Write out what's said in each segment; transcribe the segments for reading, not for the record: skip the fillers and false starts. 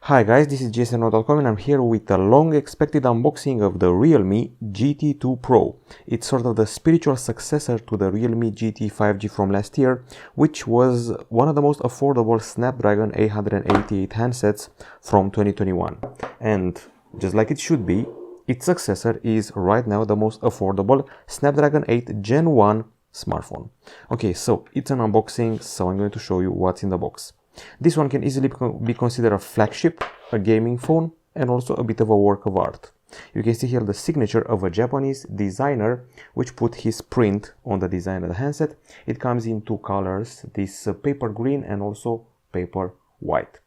Hi guys, this is jsno.com and I'm here with the long expected unboxing of the realme GT2 Pro. It's sort of the spiritual successor to the realme GT5G from last year, which was one of the most affordable Snapdragon 888 handsets from 2021. And just like it should be, its successor is right now the most affordable Snapdragon 8 Gen 1 smartphone. Okay, so it's an unboxing, so I'm going to show you what's in the box. This one can easily be considered a flagship, a gaming phone, and also a bit of a work of art. You can see here the signature of a Japanese designer which put his print on the design of the handset. It comes in two colors, this paper green and also paper white.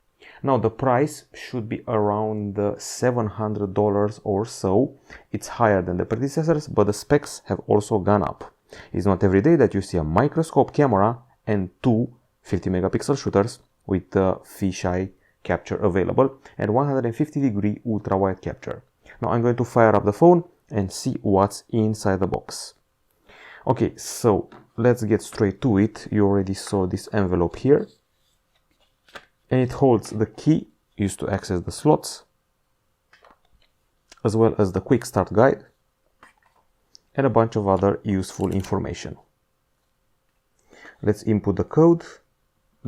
Now the price should be around $700 or so. It's higher than the predecessors, but the specs have also gone up. It's not every day that you see a microscope camera and two 50 megapixel shooters with the fisheye capture available and 150-degree ultra-wide capture. Now I'm going to fire up the phone and see what's inside the box. Okay, so let's get straight to it. You already saw this envelope here, and it holds the key used to access the slots, as well as the quick start guide and a bunch of other useful information. Let's input the code.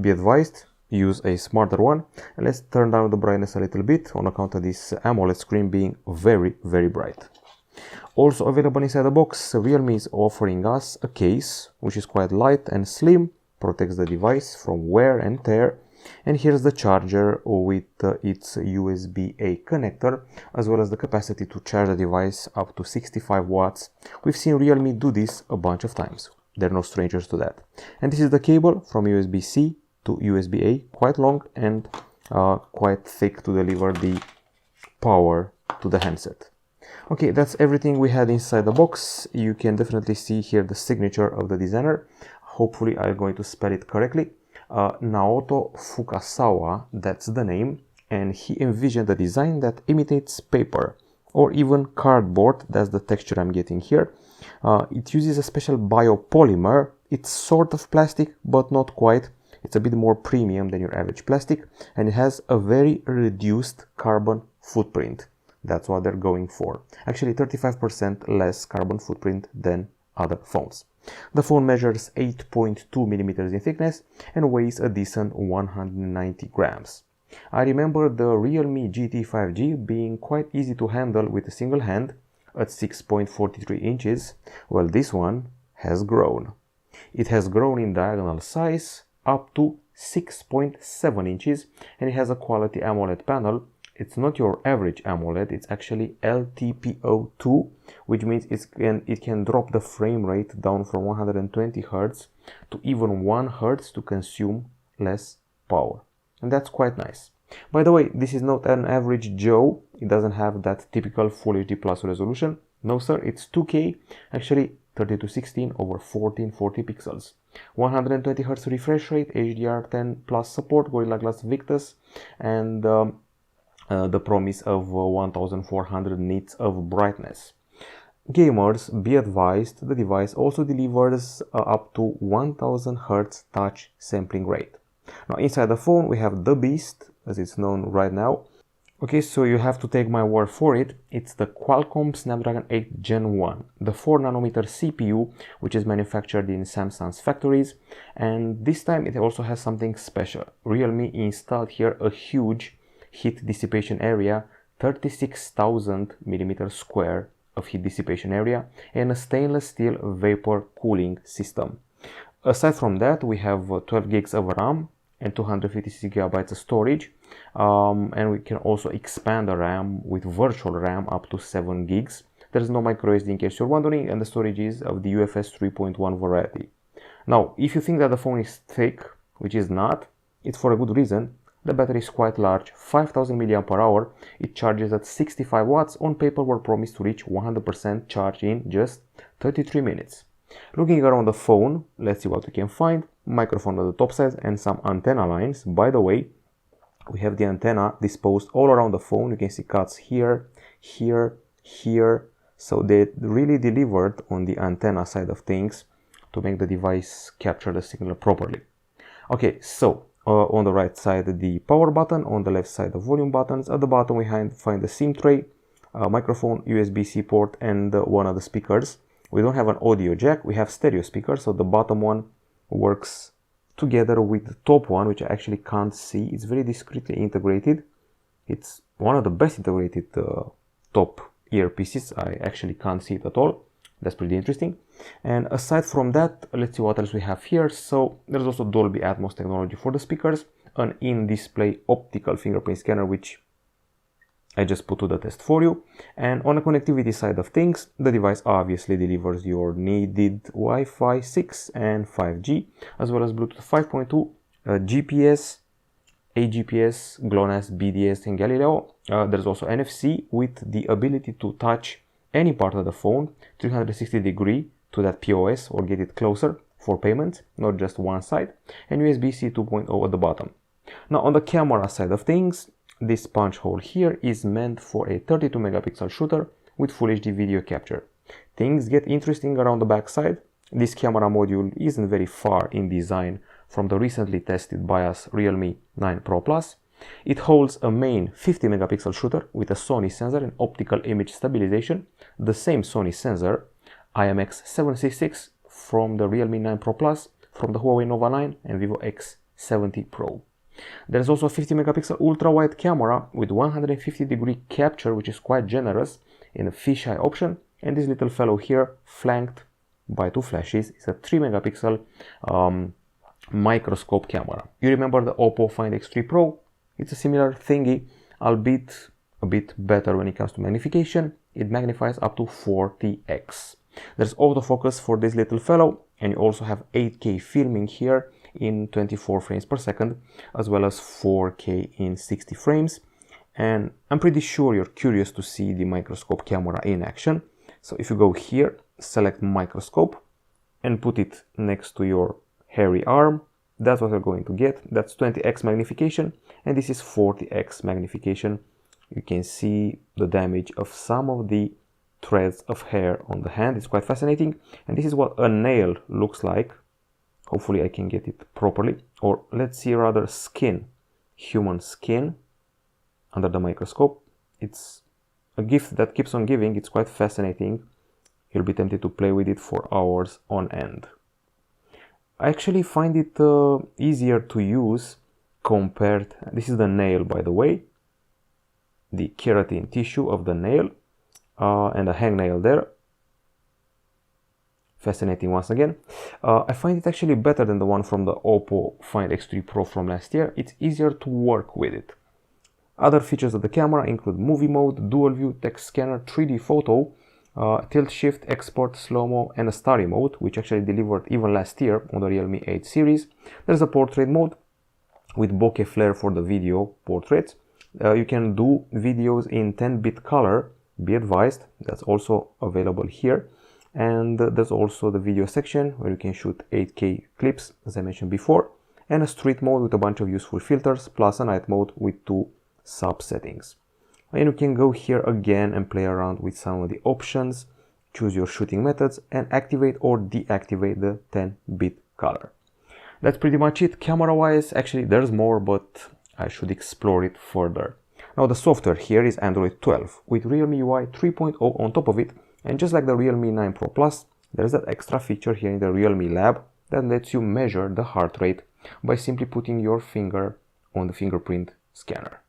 Be advised, use a smarter one, and let's turn down the brightness a little bit on account of this AMOLED screen being very bright. Also available inside the box, Realme is offering us a case which is quite light and slim, protects the device from wear and tear, and here's the charger with its USB-A connector, as well as the capacity to charge the device up to 65 watts. We've seen Realme do this a bunch of times. They're no strangers to that. And this is the cable from USB-C to USB-A, quite long and quite thick to deliver the power to the handset. Okay, that's everything we had inside the box. You can definitely see here the signature of the designer. Hopefully I'm going to spell it correctly. Naoto Fukasawa, that's the name, and he envisioned a design that imitates paper or even cardboard. That's the texture I'm getting here. It uses a special biopolymer. It's sort of plastic, but not quite. It's a bit more premium than your average plastic, and it has a very reduced carbon footprint. That's what they're going for. Actually, 35% less carbon footprint than other phones. The phone measures 8.2 millimeters in thickness and weighs a decent 190 grams. I remember the realme GT5G being quite easy to handle with a single hand at 6.43 inches. Well, this one has grown. It has grown in diagonal size up to 6.7 inches, and it has a quality AMOLED panel. It's not your average AMOLED, it's actually LTPO2, which means it can drop the frame rate down from 120 Hz to even 1 Hz to consume less power. And that's quite nice. By the way, this is not an average Joe. It doesn't have that typical Full HD Plus resolution. No sir, it's 2K, actually 3216 over 1440 pixels. 120 Hz refresh rate, HDR10 plus support, Gorilla Glass Victus, and the promise of 1400 nits of brightness. Gamers, be advised, the device also delivers up to 1000 Hz touch sampling rate. Now inside the phone we have the beast, as it's known right now. Okay, so you have to take my word for it. It's the Qualcomm Snapdragon 8 Gen 1, the 4nm CPU, which is manufactured in Samsung's factories. And this time it also has something special. Realme installed here a huge heat dissipation area, 36,000 millimeters square of heat dissipation area, and a stainless steel vapor cooling system. Aside from that, we have 12 gigs of RAM and 256 gigabytes of storage, and we can also expand the RAM with virtual RAM up to 7 gigs. There's no micro SD in case you're wondering, and the storage is of the UFS 3.1 variety. Now, if you think that the phone is thick, which is not, it's for a good reason. The battery is quite large, 5000 mAh. It charges at 65 watts. On paper we're promised to reach 100% charge in just 33 minutes. Looking around the phone, let's see what we can find. Microphone on the top side and some antenna lines. By the way, we have the antenna disposed all around the phone. You can see cuts here, here, here. So they really delivered on the antenna side of things to make the device capture the signal properly. Okay, so On the right side the power button, on the left side the volume buttons. At the bottom we find the SIM tray, microphone, USB-C port, and one of the speakers. We don't have an audio jack, we have stereo speakers, so the bottom one works together with the top one, which I actually can't see. It's very discreetly integrated. It's one of the best integrated top earpieces. I actually can't see it at all. That's pretty interesting. And aside from that, let's see what else we have here. So there's also Dolby Atmos technology for the speakers, an in-display optical fingerprint scanner, which I just put to the test for you. And on the connectivity side of things, the device obviously delivers your needed Wi-Fi 6 and 5G, as well as Bluetooth 5.2, GPS, AGPS, GLONASS, BDS, and Galileo. There's also NFC with the ability to touch any part of the phone 360 degree to that POS or get it closer for payments, not just one side, and USB-C 2.0 at the bottom. Now on the camera side of things, this punch hole here is meant for a 32 megapixel shooter with Full HD video capture. Things get interesting around the back side. This camera module isn't very far in design from the recently tested by us Realme 9 Pro Plus. It holds a main 50 megapixel shooter with a Sony sensor and optical image stabilization, the same Sony sensor IMX766 from the Realme 9 Pro Plus, from the Huawei Nova 9 and Vivo X70 Pro. There's also a 50 megapixel ultra-wide camera with 150 degree capture, which is quite generous in a fisheye option, and this little fellow here, flanked by two flashes, is a 3 megapixel microscope camera. You remember the Oppo Find X3 Pro? It's a similar thingy, albeit a bit better when it comes to magnification. It magnifies up to 40x. There's autofocus for this little fellow, and you also have 8K filming here in 24 frames per second, as well as 4K in 60 frames. And I'm pretty sure you're curious to see the microscope camera in action. So if you go here, select microscope and put it next to your hairy arm, that's what you're going to get. That's 20x magnification, and this is 40x magnification. You can see the damage of some of the threads of hair on the hand. It's quite fascinating, and this is what a nail looks like. Hopefully I can get it properly, or let's see, rather skin, human skin under the microscope. It's a gift that keeps on giving. It's quite fascinating. You'll be tempted to play with it for hours on end. I actually find it easier to use compared, this is the nail by the way, the keratin tissue of the nail, and a hangnail there. Fascinating once again. I find it actually better than the one from the Oppo Find X3 Pro from last year. It's easier to work with it. Other features of the camera include movie mode, dual view, text scanner, 3D photo, tilt shift, export, slow-mo, and a starry mode, which actually delivered even last year on the Realme 8 series. There's a portrait mode with bokeh flare for the video portraits. You can do videos in 10-bit color, be advised. That's also available here. And there's also the video section where you can shoot 8K clips, as I mentioned before, and a street mode with a bunch of useful filters, plus a night mode with 2 sub settings. And you can go here again and play around with some of the options, choose your shooting methods, and activate or deactivate the 10-bit color. That's pretty much it camera wise. Actually there's more, but I should explore it further. Now the software here is Android 12 with Realme UI 3.0 on top of it, and just like the Realme 9 Pro Plus, there's that extra feature here in the Realme Lab that lets you measure the heart rate by simply putting your finger on the fingerprint scanner.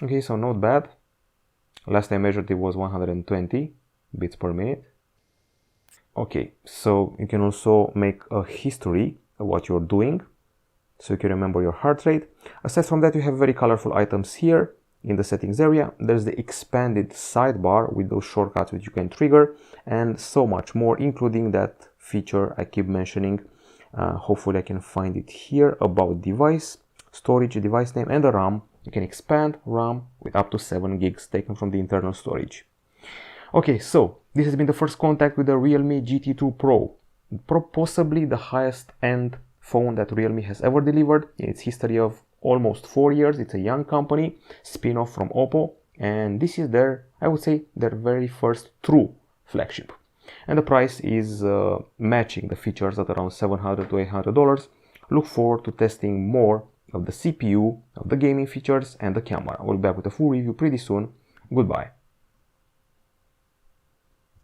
Okay, so not bad. Last I measured it was 120 beats per minute. Okay, so you can also make a history of what you're doing, so you can remember your heart rate. Aside from that, you have very colorful items here. In the settings area, there's the expanded sidebar with those shortcuts which you can trigger, and so much more, including that feature I keep mentioning. Hopefully I can find it here, about device, storage, device name, and the RAM. You can expand RAM with up to 7 gigs taken from the internal storage. Okay, so this has been the first contact with the Realme GT2 Pro, possibly the highest end phone that Realme has ever delivered in its history of almost 4 years. It's a young company, spin-off from Oppo, and this is their, I would say, their very first true flagship. And the price is matching the features at around $700 to $800. Look forward to testing more of the CPU, of the gaming features and the camera. I'll be back with a full review pretty soon. Goodbye.